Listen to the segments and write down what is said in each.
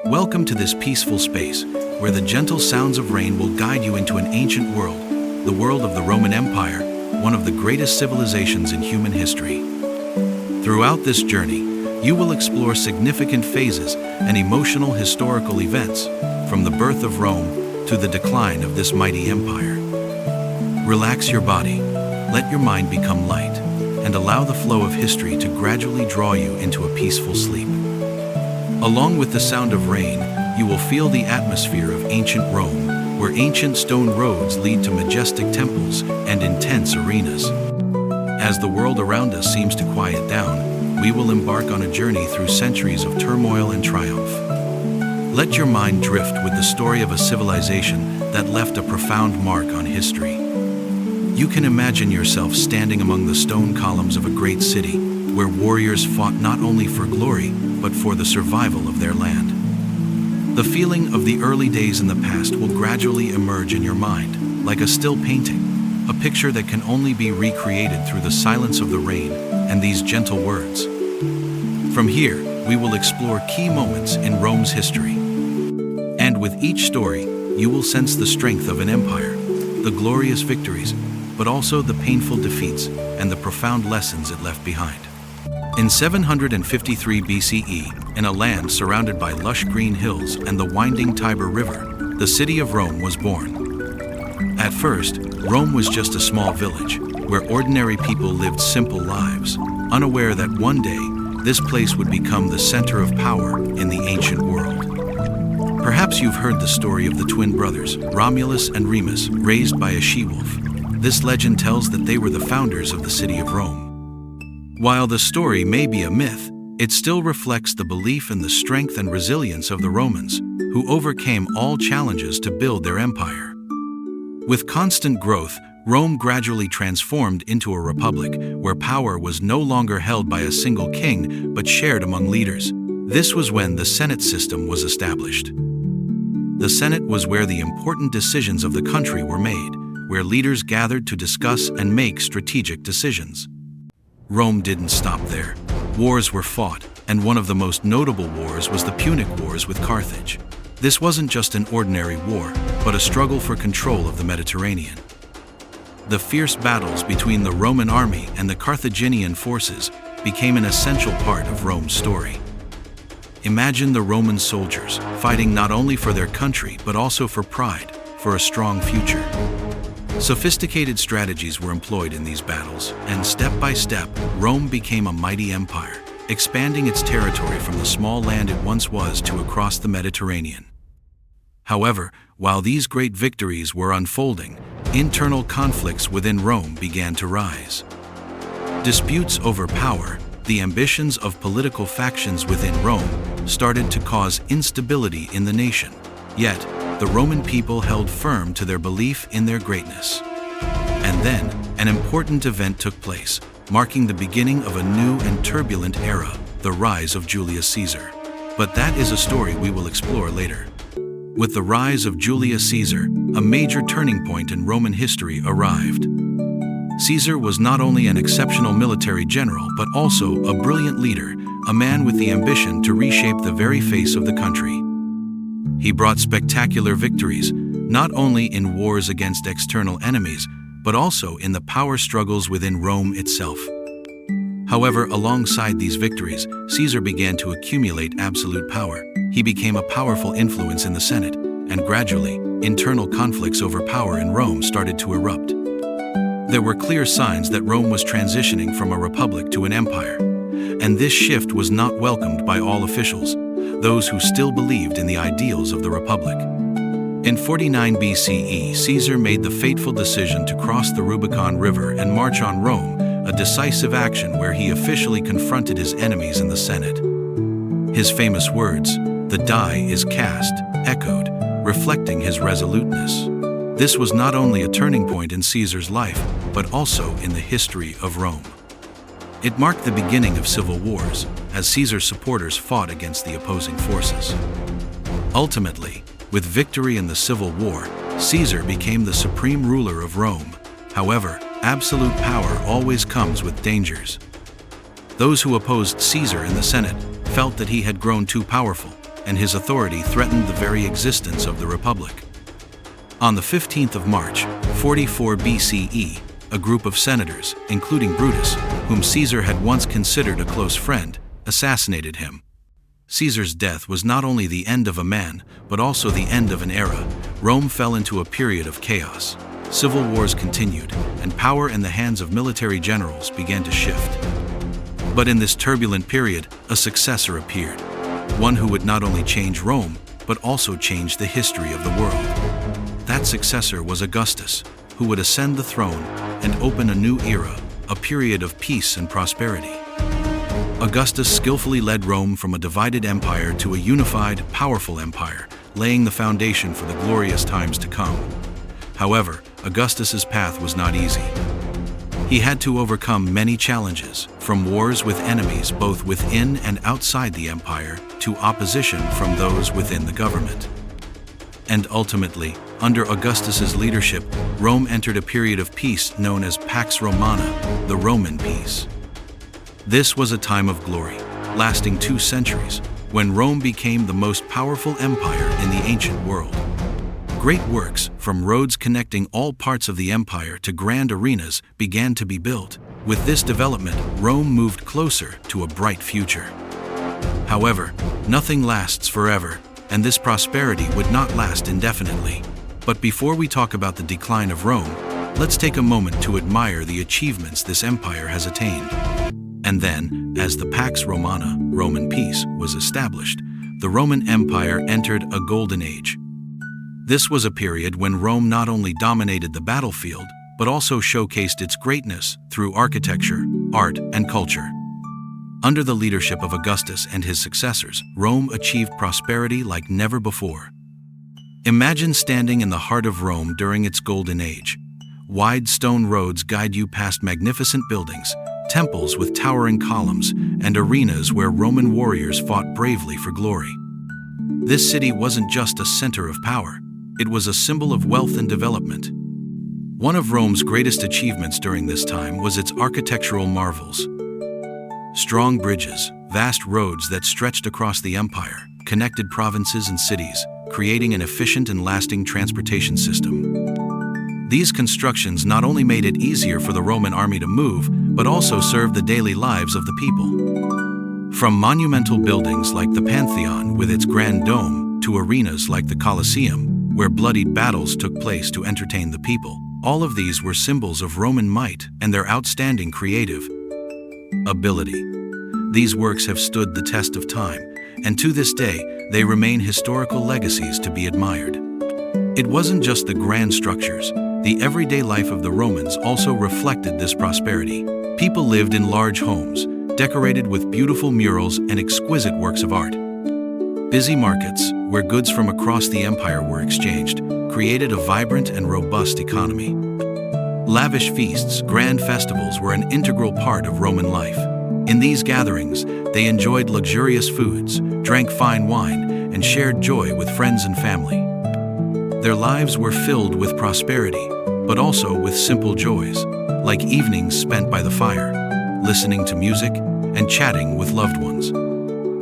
Welcome to this peaceful space, where the gentle sounds of rain will guide you into an ancient world, the world of the Roman Empire, one of the greatest civilizations in human history. Throughout this journey, you will explore significant phases and emotional historical events, from the birth of Rome to the decline of this mighty empire. Relax your body, let your mind become light, and allow the flow of history to gradually draw you into a peaceful sleep. Along with the sound of rain, you will feel the atmosphere of ancient Rome, where ancient stone roads lead to majestic temples and intense arenas. As the world around us seems to quiet down, we will embark on a journey through centuries of turmoil and triumph. Let your mind drift with the story of a civilization that left a profound mark on history. You can imagine yourself standing among the stone columns of a great city, where warriors fought not only for glory, but for the survival of their land. The feeling of the early days in the past will gradually emerge in your mind, like a still painting, a picture that can only be recreated through the silence of the rain and these gentle words. From here, we will explore key moments in Rome's history. And with each story, you will sense the strength of an empire, the glorious victories, but also the painful defeats and the profound lessons it left behind. In 753 BCE, in a land surrounded by lush green hills and the winding Tiber River, the city of Rome was born. At first, Rome was just a small village, where ordinary people lived simple lives, unaware that one day, this place would become the center of power in the ancient world. Perhaps you've heard the story of the twin brothers, Romulus and Remus, raised by a she-wolf. This legend tells that they were the founders of the city of Rome. While the story may be a myth, it still reflects the belief in the strength and resilience of the Romans, who overcame all challenges to build their empire. With constant growth, Rome gradually transformed into a republic, where power was no longer held by a single king, but shared among leaders. This was when the Senate system was established. The Senate was where the important decisions of the country were made, where leaders gathered to discuss and make strategic decisions. Rome didn't stop there. Wars were fought, and one of the most notable wars was the Punic Wars with Carthage. This wasn't just an ordinary war, but a struggle for control of the Mediterranean. The fierce battles between the Roman army and the Carthaginian forces became an essential part of Rome's story. Imagine the Roman soldiers fighting not only for their country, but also for pride, for a strong future. Sophisticated strategies were employed in these battles, and step by step, Rome became a mighty empire, expanding its territory from the small land it once was to across the Mediterranean. However, while these great victories were unfolding, internal conflicts within Rome began to rise. Disputes over power, the ambitions of political factions within Rome, started to cause instability in the nation. Yet, the Roman people held firm to their belief in their greatness. And then, an important event took place, marking the beginning of a new and turbulent era, the rise of Julius Caesar. But that is a story we will explore later. With the rise of Julius Caesar, a major turning point in Roman history arrived. Caesar was not only an exceptional military general, but also a brilliant leader, a man with the ambition to reshape the very face of the country. He brought spectacular victories, not only in wars against external enemies, but also in the power struggles within Rome itself. However, alongside these victories, Caesar began to accumulate absolute power. He became a powerful influence in the Senate, and gradually, internal conflicts over power in Rome started to erupt. There were clear signs that Rome was transitioning from a republic to an empire, and this shift was not welcomed by all officials, those who still believed in the ideals of the Republic. In 49 BCE, Caesar made the fateful decision to cross the Rubicon River and march on Rome, a decisive action where he officially confronted his enemies in the Senate. His famous words, "The die is cast," echoed, reflecting his resoluteness. This was not only a turning point in Caesar's life, but also in the history of Rome. It marked the beginning of civil wars, as Caesar's supporters fought against the opposing forces. Ultimately, with victory in the civil war, Caesar became the supreme ruler of Rome. However, absolute power always comes with dangers. Those who opposed Caesar in the Senate felt that he had grown too powerful, and his authority threatened the very existence of the Republic. On the 15th of March, 44 BCE, a group of senators, including Brutus, whom Caesar had once considered a close friend, assassinated him. Caesar's death was not only the end of a man, but also the end of an era. Rome fell into a period of chaos. Civil wars continued, and power in the hands of military generals began to shift. But in this turbulent period, a successor appeared, one who would not only change Rome, but also change the history of the world. That successor was Augustus, who would ascend the throne and open a new era, a period of peace and prosperity. Augustus skillfully led Rome from a divided empire to a unified, powerful empire, laying the foundation for the glorious times to come. However, Augustus's path was not easy. He had to overcome many challenges, from wars with enemies both within and outside the empire to opposition from those within the government. And ultimately, under Augustus's leadership, Rome entered a period of peace known as Pax Romana, the Roman peace. This was a time of glory, lasting 2 centuries, when Rome became the most powerful empire in the ancient world. Great works, from roads connecting all parts of the empire to grand arenas, began to be built. With this development, Rome moved closer to a bright future. However, nothing lasts forever, and this prosperity would not last indefinitely. But before we talk about the decline of Rome, let's take a moment to admire the achievements this empire has attained. And then, as the Pax Romana, Roman peace, was established, the Roman Empire entered a golden age. This was a period when Rome not only dominated the battlefield, but also showcased its greatness through architecture, art, and culture. Under the leadership of Augustus and his successors, Rome achieved prosperity like never before. Imagine standing in the heart of Rome during its golden age. Wide stone roads guide you past magnificent buildings, temples with towering columns, and arenas where Roman warriors fought bravely for glory. This city wasn't just a center of power. It was a symbol of wealth and development. One of Rome's greatest achievements during this time was its architectural marvels. Strong bridges, vast roads that stretched across the empire, connected provinces and cities, creating an efficient and lasting transportation system. These constructions not only made it easier for the Roman army to move, but also served the daily lives of the people. From monumental buildings like the Pantheon with its grand dome, to arenas like the Colosseum, where bloodied battles took place to entertain the people, all of these were symbols of Roman might and their outstanding creative ability. These works have stood the test of time, and to this day, they remain historical legacies to be admired. It wasn't just the grand structures. The everyday life of the Romans also reflected this prosperity. People lived in large homes, decorated with beautiful murals and exquisite works of art. Busy markets, where goods from across the empire were exchanged, created a vibrant and robust economy. Lavish feasts, grand festivals were an integral part of Roman life. In these gatherings, they enjoyed luxurious foods, drank fine wine, and shared joy with friends and family. Their lives were filled with prosperity, but also with simple joys, like evenings spent by the fire, listening to music, and chatting with loved ones.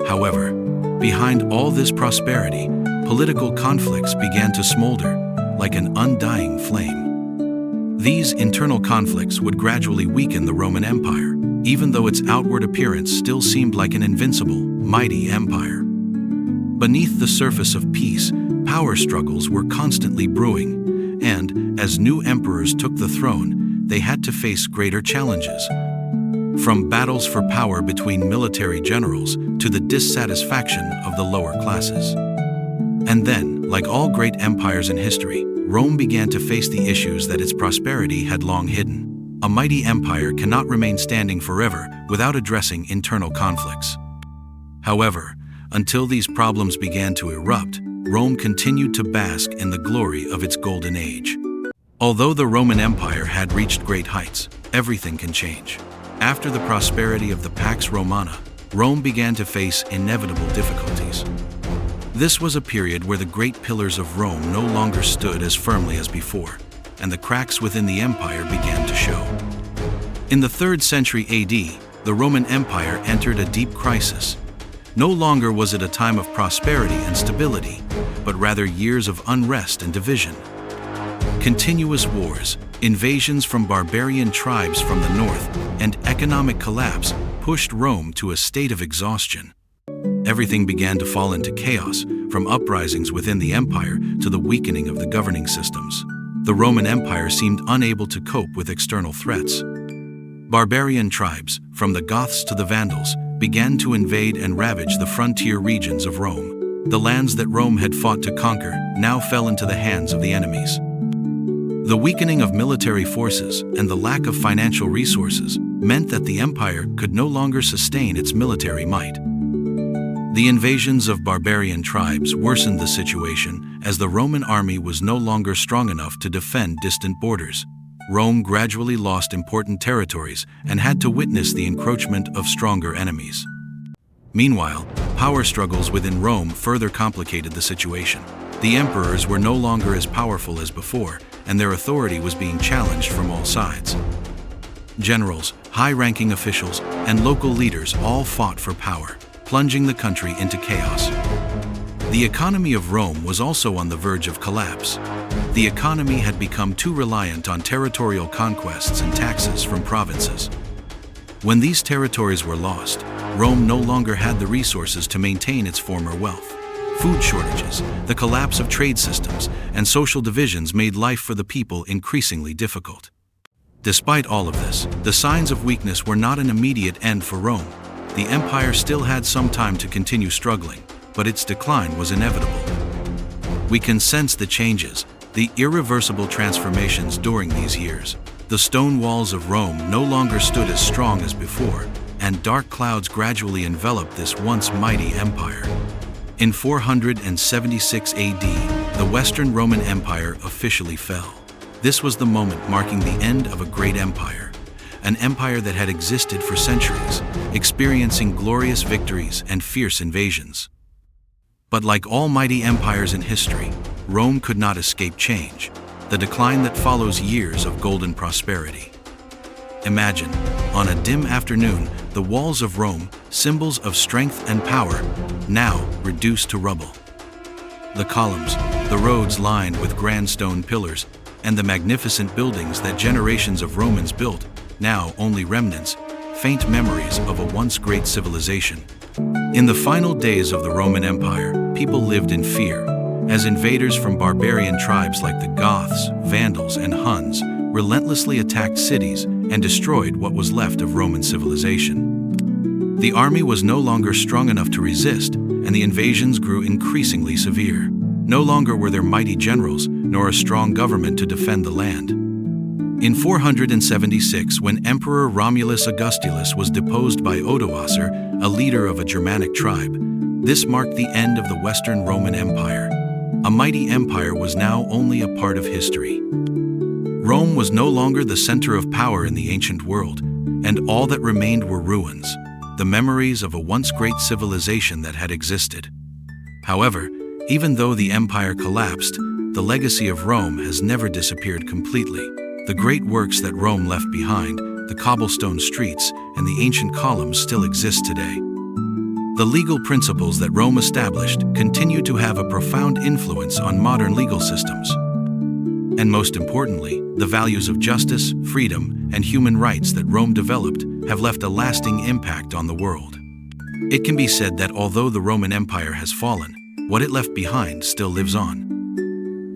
However, behind all this prosperity, political conflicts began to smolder, like an undying flame. These internal conflicts would gradually weaken the Roman Empire, even though its outward appearance still seemed like an invincible, mighty empire. Beneath the surface of peace, power struggles were constantly brewing, and, as new emperors took the throne, they had to face greater challenges. From battles for power between military generals to the dissatisfaction of the lower classes. And then, like all great empires in history, Rome began to face the issues that its prosperity had long hidden. A mighty empire cannot remain standing forever without addressing internal conflicts. However, until these problems began to erupt, Rome continued to bask in the glory of its golden age. Although the Roman Empire had reached great heights, everything can change. After the prosperity of the Pax Romana, Rome began to face inevitable difficulties. This was a period where the great pillars of Rome no longer stood as firmly as before, and the cracks within the empire began to show. In the 3rd century AD, the Roman Empire entered a deep crisis. No longer was it a time of prosperity and stability, but rather years of unrest and division. Continuous wars, invasions from barbarian tribes from the north, and economic collapse pushed Rome to a state of exhaustion. Everything began to fall into chaos, from uprisings within the empire to the weakening of the governing systems. The Roman Empire seemed unable to cope with external threats. Barbarian tribes, from the Goths to the Vandals, began to invade and ravage the frontier regions of Rome. The lands that Rome had fought to conquer now fell into the hands of the enemies. The weakening of military forces and the lack of financial resources meant that the empire could no longer sustain its military might. The invasions of barbarian tribes worsened the situation as the Roman army was no longer strong enough to defend distant borders. Rome gradually lost important territories and had to witness the encroachment of stronger enemies. Meanwhile, power struggles within Rome further complicated the situation. The emperors were no longer as powerful as before, and their authority was being challenged from all sides. Generals, high-ranking officials, and local leaders all fought for power, plunging the country into chaos. The economy of Rome was also on the verge of collapse. The economy had become too reliant on territorial conquests and taxes from provinces. When these territories were lost, Rome no longer had the resources to maintain its former wealth. Food shortages, the collapse of trade systems, and social divisions made life for the people increasingly difficult. Despite all of this, the signs of weakness were not an immediate end for Rome. The empire still had some time to continue struggling, but its decline was inevitable. We can sense the changes, the irreversible transformations during these years. The stone walls of Rome no longer stood as strong as before, and dark clouds gradually enveloped this once mighty empire. In 476 AD, the Western Roman Empire officially fell. This was the moment marking the end of a great empire, an empire that had existed for centuries, experiencing glorious victories and fierce invasions. But like all mighty empires in history, Rome could not escape change, the decline that follows years of golden prosperity. Imagine, on a dim afternoon, the walls of Rome, symbols of strength and power, now reduced to rubble. The columns, the roads lined with grand stone pillars, and the magnificent buildings that generations of Romans built, now only remnants, faint memories of a once great civilization. In the final days of the Roman Empire, people lived in fear, as invaders from barbarian tribes like the Goths, Vandals, and Huns relentlessly attacked cities and destroyed what was left of Roman civilization. The army was no longer strong enough to resist, and the invasions grew increasingly severe. No longer were there mighty generals, nor a strong government to defend the land. In 476, when Emperor Romulus Augustus was deposed by Odoacer, a leader of a Germanic tribe, this marked the end of the Western Roman Empire. A mighty empire was now only a part of history. Rome was no longer the center of power in the ancient world, and all that remained were ruins, the memories of a once great civilization that had existed. However, even though the empire collapsed, the legacy of Rome has never disappeared completely. The great works that Rome left behind, the cobblestone streets, and the ancient columns still exist today. The legal principles that Rome established continue to have a profound influence on modern legal systems. And most importantly, the values of justice, freedom, and human rights that Rome developed have left a lasting impact on the world. It can be said that although the Roman Empire has fallen, what it left behind still lives on.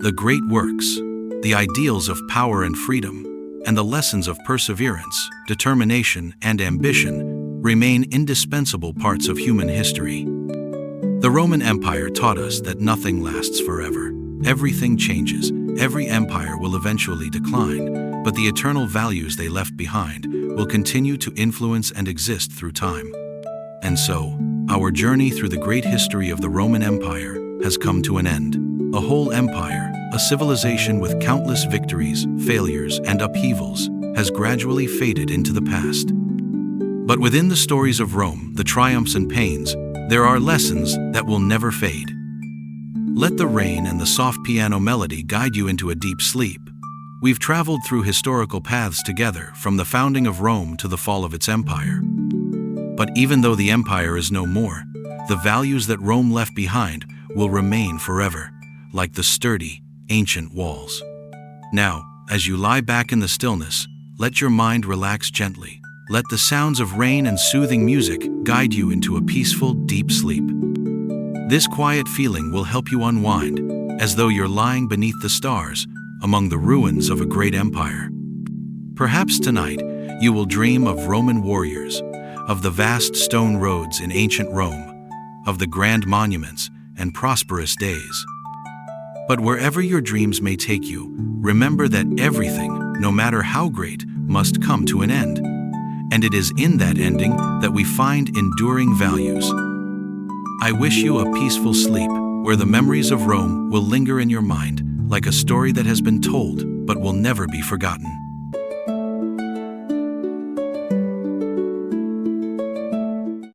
The great works, the ideals of power and freedom, and the lessons of perseverance, determination, and ambition remain indispensable parts of human history. The Roman Empire taught us that nothing lasts forever. Everything changes. Every empire will eventually decline, but the eternal values they left behind will continue to influence and exist through time. And so, our journey through the great history of the Roman Empire has come to an end. A whole empire, a civilization with countless victories, failures, and upheavals, has gradually faded into the past. But within the stories of Rome, the triumphs and pains, there are lessons that will never fade. Let the rain and the soft piano melody guide you into a deep sleep. We've traveled through historical paths together, from the founding of Rome to the fall of its empire. But even though the empire is no more, the values that Rome left behind will remain forever, like the sturdy, ancient walls. Now, as you lie back in the stillness, let your mind relax gently. Let the sounds of rain and soothing music guide you into a peaceful, deep sleep. This quiet feeling will help you unwind, as though you're lying beneath the stars, among the ruins of a great empire. Perhaps tonight, you will dream of Roman warriors, of the vast stone roads in ancient Rome, of the grand monuments and prosperous days. But wherever your dreams may take you, remember that everything, no matter how great, must come to an end. And it is in that ending that we find enduring values. I wish you a peaceful sleep, where the memories of Rome will linger in your mind, like a story that has been told but will never be forgotten.